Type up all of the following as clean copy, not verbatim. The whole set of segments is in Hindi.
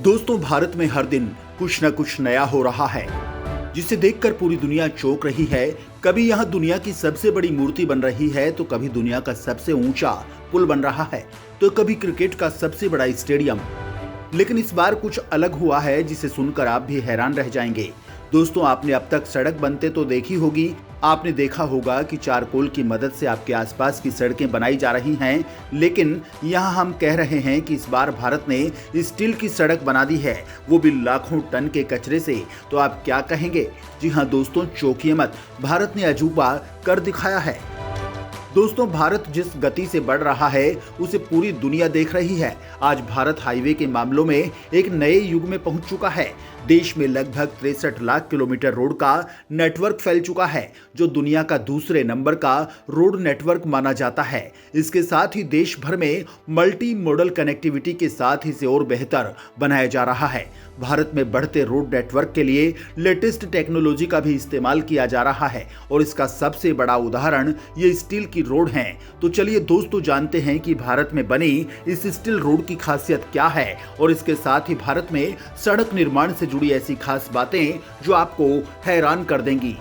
दोस्तों, भारत में हर दिन कुछ न कुछ नया हो रहा है, जिसे देखकर पूरी दुनिया चौंक रही है। कभी यहाँ दुनिया की सबसे बड़ी मूर्ति बन रही है, तो कभी दुनिया का सबसे ऊंचा पुल बन रहा है, तो कभी क्रिकेट का सबसे बड़ा स्टेडियम। लेकिन इस बार कुछ अलग हुआ है, जिसे सुनकर आप भी हैरान रह जाएंगे। दोस्तों, आपने अब तक सड़क बनते तो देखी होगी। आपने देखा होगा कि चारकोल की मदद से आपके आसपास की सड़कें बनाई जा रही हैं, लेकिन यहाँ हम कह रहे हैं कि इस बार भारत ने स्टील की सड़क बना दी है, वो भी लाखों टन के कचरे से। तो आप क्या कहेंगे? जी हाँ दोस्तों, चौंकिए मत, भारत ने अजूबा कर दिखाया है। दोस्तों, भारत जिस गति से बढ़ रहा है, उसे पूरी दुनिया देख रही है। आज भारत हाईवे के मामलों में एक नए युग में पहुंच चुका है। देश में लगभग 63 लाख किलोमीटर रोड का नेटवर्क फैल चुका है, जो दुनिया का दूसरे नंबर का रोड नेटवर्क माना जाता है। इसके साथ ही देश भर में मल्टी मॉडल कनेक्टिविटी के साथ इसे और बेहतर बनाया जा रहा है। भारत में बढ़ते रोड नेटवर्क के लिए लेटेस्ट टेक्नोलॉजी का भी इस्तेमाल किया जा रहा है, और इसका सबसे बड़ा उदाहरण ये स्टील की रोड हैं। तो चलिए दोस्तों, जानते हैं कि भारत में बनी इस स्टील रोड की खासियत क्या है, और इसके साथ ही भारत में सड़क निर्माण से जुड़ी ऐसी खास बातें जो आपको हैरान कर देंगी।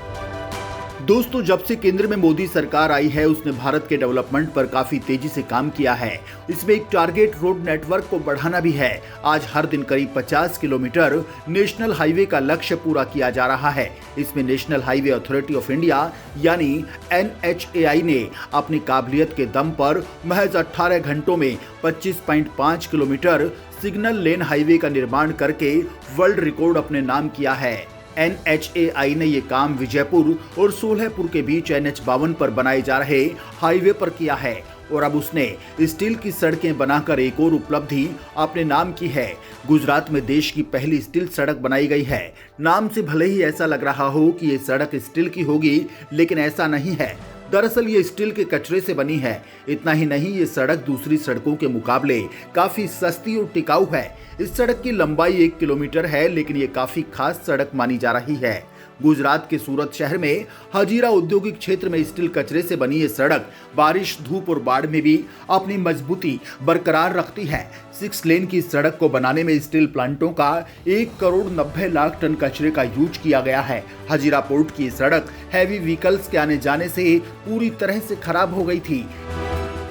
दोस्तों, जब से केंद्र में मोदी सरकार आई है, उसने भारत के डेवलपमेंट पर काफी तेजी से काम किया है। इसमें एक टारगेट रोड नेटवर्क को बढ़ाना भी है। आज हर दिन करीब 50 किलोमीटर नेशनल हाईवे का लक्ष्य पूरा किया जा रहा है। इसमें national highway authority of India यानी NHAI ने अपनी काबिलियत के दम पर महज 18 घंटों में 25.5 किलोमीटर सिग्नल लेन हाईवे का निर्माण करके वर्ल्ड रिकॉर्ड अपने नाम किया है। NHAI ने ये काम विजयपुर और सोलहपुर के बीच NH-52 पर बनाए जा रहे हाईवे पर किया है, और अब उसने स्टील की सड़कें बनाकर एक और उपलब्धि अपने नाम की है। गुजरात में देश की पहली स्टील सड़क बनाई गई है। नाम से भले ही ऐसा लग रहा हो कि ये सड़क स्टील की होगी, लेकिन ऐसा नहीं है। दरअसल ये स्टील के कचरे से बनी है। इतना ही नहीं, ये सड़क दूसरी सड़कों के मुकाबले काफी सस्ती और टिकाऊ है। इस सड़क की लंबाई 1 किलोमीटर है, लेकिन ये काफी खास सड़क मानी जा रही है। गुजरात के सूरत शहर में हजीरा औद्योगिक क्षेत्र में स्टील कचरे से बनी ये सड़क बारिश, धूप और बाढ़ में भी अपनी मजबूती बरकरार रखती है। 6 लेन की सड़क को बनाने में स्टील प्लांटों का 1 करोड़ 90 लाख टन कचरे का यूज किया गया है। हजीरा पोर्ट की सड़क हैवी व्हीकल्स के आने जाने से पूरी तरह से खराब हो गई थी।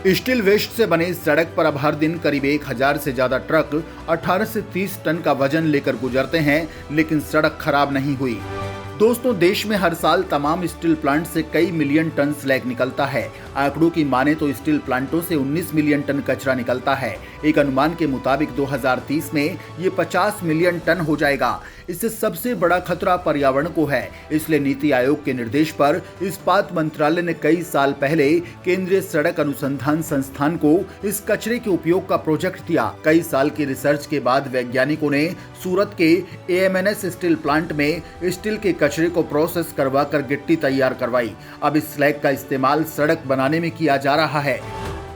स्टील वेस्ट से बने इस सड़क पर अब हर दिन करीब 1000 से ज्यादा ट्रक 18 से 30 टन का वजन लेकर गुजरते हैं, लेकिन सड़क खराब नहीं हुई। दोस्तों, देश में हर साल तमाम स्टील प्लांट से कई मिलियन टन स्लैग निकलता है। आंकड़ों की माने तो स्टील प्लांटों से 19 मिलियन टन कचरा निकलता है। एक अनुमान के मुताबिक 2030 में ये 50 मिलियन टन हो जाएगा। इससे सबसे बड़ा खतरा पर्यावरण को है। इसलिए नीति आयोग के निर्देश पर इस्पात मंत्रालय ने कई साल पहले केंद्रीय सड़क अनुसंधान संस्थान को इस कचरे के उपयोग का प्रोजेक्ट दिया। कई साल की रिसर्च के बाद वैज्ञानिकों ने सूरत के AMNS स्टील प्लांट में स्टील के कचरे को प्रोसेस करवा कर गिट्टी तैयार करवाई। अब इस स्लैग का इस्तेमाल सड़क बनाने में किया जा रहा है।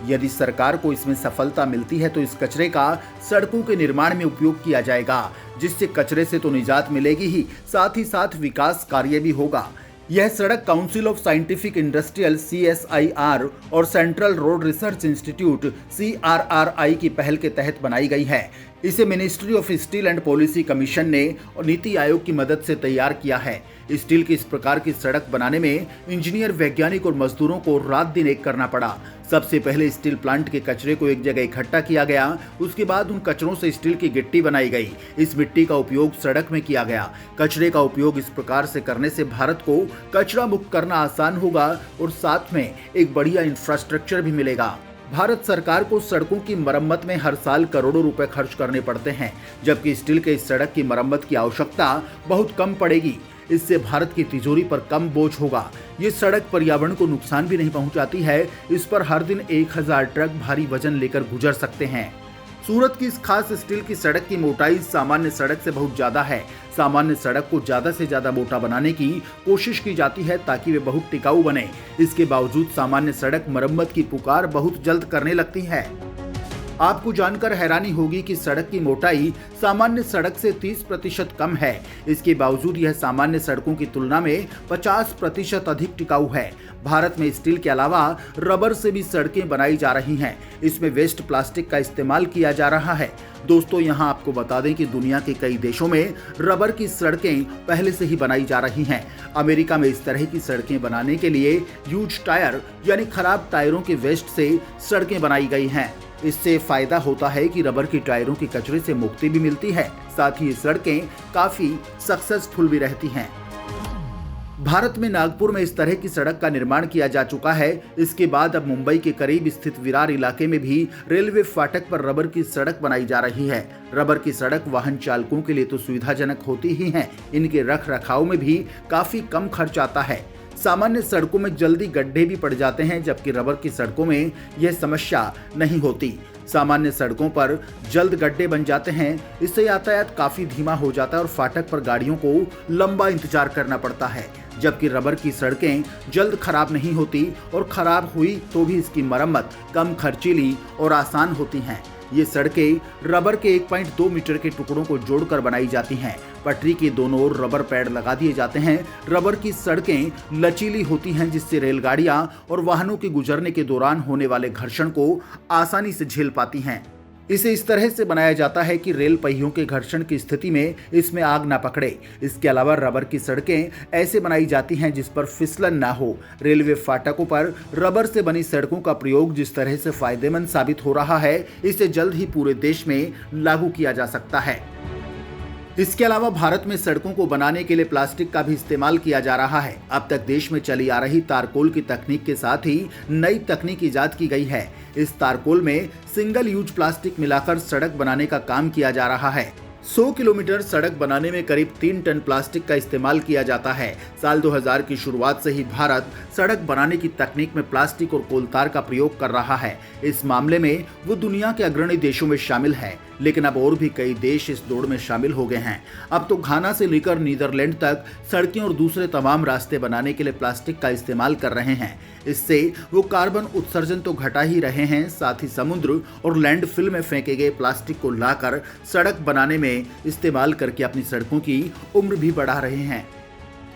यदि सरकार को इसमें सफलता मिलती है, तो इस कचरे का सड़कों के निर्माण में उपयोग किया जाएगा, जिससे कचरे से तो निजात मिलेगी ही, साथ ही साथ विकास कार्य भी होगा। यह सड़क council of scientific industrial CSIR और central road research institute CRRI की पहल के तहत बनाई गई है। इसे ministry of steel and policy commission ने और नीति आयोग की मदद से तैयार किया है। स्टील की इस प्रकार की सड़क बनाने में इंजीनियर, वैज्ञानिक और मजदूरों को रात दिन एक करना पड़ा। सबसे पहले स्टील प्लांट के कचरे को एक जगह इकट्ठा किया गया, उसके बाद उन कचरों से स्टील की गिट्टी बनाई गई। इस मिट्टी का उपयोग सड़क में किया गया। कचरे का उपयोग इस प्रकार से करने से भारत को कचरा मुक्त करना आसान होगा, और साथ में एक बढ़िया इंफ्रास्ट्रक्चर भी मिलेगा। भारत सरकार को सड़कों की मरम्मत में हर साल करोड़ों रुपए खर्च करने पड़ते हैं, जबकि स्टील के इस सड़क की मरम्मत की आवश्यकता बहुत कम पड़ेगी। इससे भारत की तिजोरी पर कम बोझ होगा। ये सड़क पर्यावरण को नुकसान भी नहीं पहुंचाती है। इस पर हर दिन 1000 ट्रक भारी वजन लेकर गुजर सकते हैं। सूरत की इस खास स्टील की सड़क की मोटाई सामान्य सड़क से बहुत ज्यादा है। सामान्य सड़क को ज्यादा से ज्यादा मोटा बनाने की कोशिश की जाती है, ताकि वे बहुत टिकाऊ बने। इसके बावजूद सामान्य सड़क मरम्मत की पुकार बहुत जल्द करने लगती है। आपको जानकर हैरानी होगी कि सड़क की मोटाई सामान्य सड़क से 30% कम है। इसके बावजूद यह सामान्य सड़कों की तुलना में 50% अधिक टिकाऊ है। भारत में स्टील के अलावा रबर से भी सड़कें बनाई जा रही हैं। इसमें वेस्ट प्लास्टिक का इस्तेमाल किया जा रहा है। दोस्तों, यहां आपको बता दें कि दुनिया के कई देशों में रबर की सड़कें पहले से ही बनाई जा रही हैं। अमेरिका में इस तरह की सड़कें बनाने के लिए यूज टायर यानी खराब टायरों के वेस्ट से सड़कें बनाई गई हैं। इससे फायदा होता है कि रबर के टायरों के कचरे से मुक्ति भी मिलती है, साथ ही ये सड़कें काफी सक्सेसफुल भी रहती हैं। भारत में नागपुर में इस तरह की सड़क का निर्माण किया जा चुका है। इसके बाद अब मुंबई के करीब स्थित विरार इलाके में भी रेलवे फाटक पर रबर की सड़क बनाई जा रही है। रबर की सड़क वाहन चालकों के लिए तो सुविधाजनक होती ही है, इनके रख रखाव में भी काफी कम खर्च आता है। सामान्य सड़कों में जल्दी गड्ढे भी पड़ जाते हैं, जबकि रबर की सड़कों में यह समस्या नहीं होती। सामान्य सड़कों पर जल्द गड्ढे बन जाते हैं, इससे यातायात काफी धीमा हो जाता है और फाटक पर गाड़ियों को लंबा इंतजार करना पड़ता है। जबकि रबर की सड़कें जल्द खराब नहीं होती और खराब हुई तो भी इसकी मरम्मत कम खर्चीली और आसान होती हैं। ये सड़कें रबर के 1.2 मीटर के टुकड़ों को जोड़कर बनाई जाती हैं। पटरी के दोनों ओर रबर पैड लगा दिए जाते हैं। रबर की सड़कें लचीली होती हैं, जिससे रेलगाड़ियां और वाहनों के गुजरने के दौरान होने वाले घर्षण को आसानी से झेल पाती हैं। इसे इस तरह से बनाया जाता है कि रेल पहियों के घर्षण की स्थिति में इसमें आग ना पकड़े। इसके अलावा रबर की सड़कें ऐसे बनाई जाती हैं जिस पर फिसलन ना हो। रेलवे फाटकों पर रबर से बनी सड़कों का प्रयोग जिस तरह से फायदेमंद साबित हो रहा है, इसे जल्द ही पूरे देश में लागू किया जा सकता है। इसके अलावा भारत में सड़कों को बनाने के लिए प्लास्टिक का भी इस्तेमाल किया जा रहा है। अब तक देश में चली आ रही तारकोल की तकनीक के साथ ही नई तकनीक इजाद की गई है। इस तारकोल में सिंगल यूज प्लास्टिक मिलाकर सड़क बनाने का काम किया जा रहा है। 100 किलोमीटर सड़क बनाने में करीब 3 टन प्लास्टिक का इस्तेमाल किया जाता है। साल 2000 की शुरुआत से ही भारत सड़क बनाने की तकनीक में प्लास्टिक और कोलतार का प्रयोग कर रहा है। इस मामले में वो दुनिया के अग्रणी देशों में शामिल है, लेकिन अब और भी कई देश इस दौड़ में शामिल हो गए हैं। अब तो घाना से लेकर नीदरलैंड तक सड़कें और दूसरे तमाम रास्ते बनाने के लिए प्लास्टिक का इस्तेमाल कर रहे हैं। इससे वो कार्बन उत्सर्जन तो घटा ही रहे हैं, साथ ही समुद्र और लैंडफिल में फेंके गए प्लास्टिक को लाकर सड़क बनाने में इस्तेमाल करके अपनी सड़कों की उम्र भी बढ़ा रहे हैं।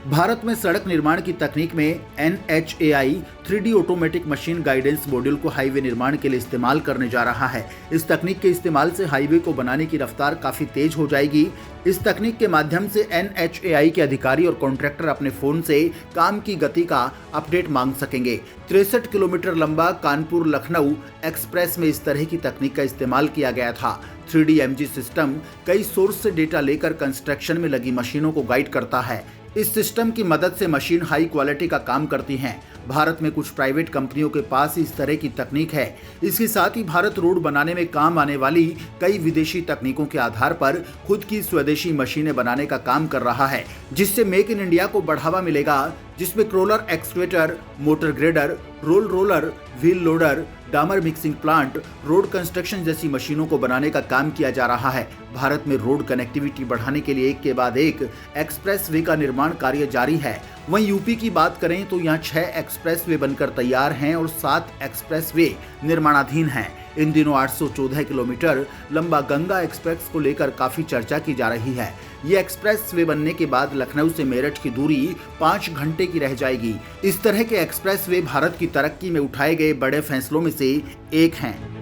भारत में सड़क निर्माण की तकनीक में NHAI 3D automatic machine guidance module को हाईवे निर्माण के लिए इस्तेमाल करने जा रहा है। इस तकनीक के इस्तेमाल से हाईवे को बनाने की रफ्तार काफी तेज हो जाएगी। इस तकनीक के माध्यम से NHAI के अधिकारी और कॉन्ट्रैक्टर अपने फोन से काम की गति का अपडेट मांग सकेंगे। 63 किलोमीटर लंबा कानपुर लखनऊ एक्सप्रेस में इस तरह की तकनीक का इस्तेमाल किया गया था। 3D MG सिस्टम कई सोर्स से डेटा लेकर कंस्ट्रक्शन में लगी मशीनों को गाइड करता है। इस सिस्टम की मदद से मशीन हाई क्वालिटी का काम करती हैं। भारत में कुछ प्राइवेट कंपनियों के पास इस तरह की तकनीक है। इसके साथ ही भारत रोड बनाने में काम आने वाली कई विदेशी तकनीकों के आधार पर खुद की स्वदेशी मशीनें बनाने का काम कर रहा है, जिससे मेक इन इंडिया को बढ़ावा मिलेगा, जिसमें crawler excavator, motor grader, roll roller, wheel loader, डामर मिक्सिंग प्लांट, रोड कंस्ट्रक्शन जैसी मशीनों को बनाने का काम किया जा रहा है। भारत में रोड कनेक्टिविटी बढ़ाने के लिए एक के बाद एक एक्सप्रेसवे का निर्माण कार्य जारी है। वहीं यूपी की बात करें तो यहाँ 6 एक्सप्रेसवे बनकर तैयार हैं और 7 एक्सप्रेसवे निर्माणाधीन हैं। इन दिनों 814 किलोमीटर लंबा गंगा एक्सप्रेस को लेकर काफी चर्चा की जा रही है। ये एक्सप्रेसवे बनने के बाद लखनऊ से मेरठ की दूरी 5 घंटे की रह जाएगी। इस तरह के एक्सप्रेसवे भारत की तरक्की में उठाए गए बड़े फैसलों में से एक हैं।